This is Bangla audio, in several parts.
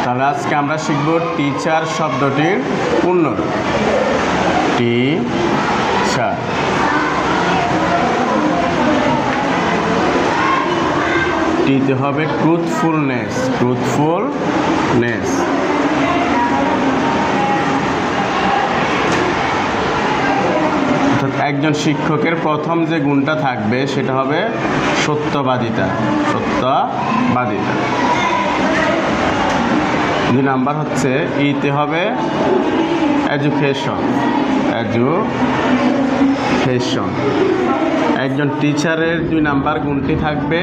তাহলে আজকে আমরা শিখব টিচার শব্দটির পূর্ণরূপ। টিচার। টিতে হবে ট্রুথফুলনেস। ট্রুথফুলনেস। একজন শিক্ষকের প্রথম যে গুণটা থাকবে সেটা হবে সত্যবাদিতা। সত্যবাদিতা। 2 নাম্বার হচ্ছে ইতে হবে এডুকেশন। এডুকেশন। একজন টিচারের 2 নাম্বার গুণটি থাকবে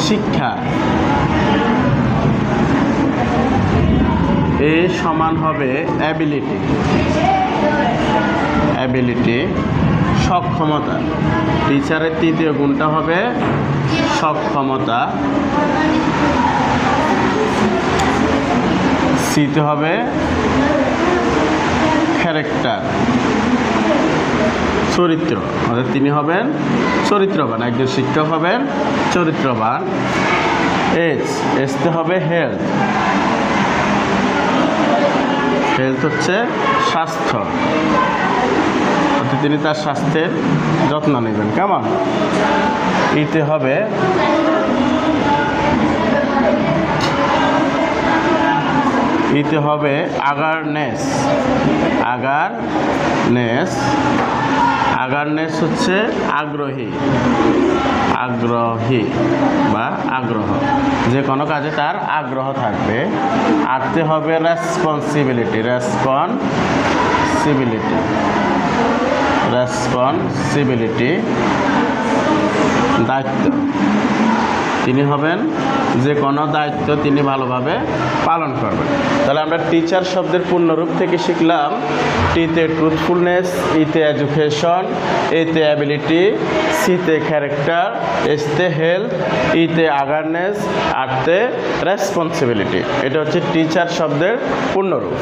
শিক্ষা। এ সমান হবে অ্যাবিলিটি। অ্যাবিলিটি, সক্ষমতা। টিচারের 3য় গুণটা হবে সক্ষমতা। সিতে হবে ক্যারেক্টার, চরিত্র। অর্থাৎ তিনি হবেন চরিত্রবান। একজন শিক্ষক হবেন চরিত্রবান। এসতে হবে হেলথ। হেলথ হচ্ছে স্বাস্থ্য। অর্থাৎ তিনি তার স্বাস্থ্যের যত্ন নেবেন। কেমন? ইতে হবে আগারনেস। আগারনেস হচ্ছে আগ্রহী বা আগ্রহ। যে কোনো কাজে তার আগ্রহ থাকবে। আরতে হবে রেসপন্সিবিলিটি। দায়িত্ব। তিনি হবেন যে কোনো দায়িত্ব তিনি ভালোভাবে পালন করবেন। তাহলে আমরা টিচার শব্দের পূর্ণরূপ থেকে শিখলাম টিতে ট্রুথফুলনেস, ইতে এডুকেশন, এতে অ্যাবিলিটি, সিতে ক্যারেক্টার, এসতে হেলথ, ইতে আগারনেস, আরতে রেসপন্সিবিলিটি। এটা হচ্ছে টিচার শব্দের পূর্ণরূপ।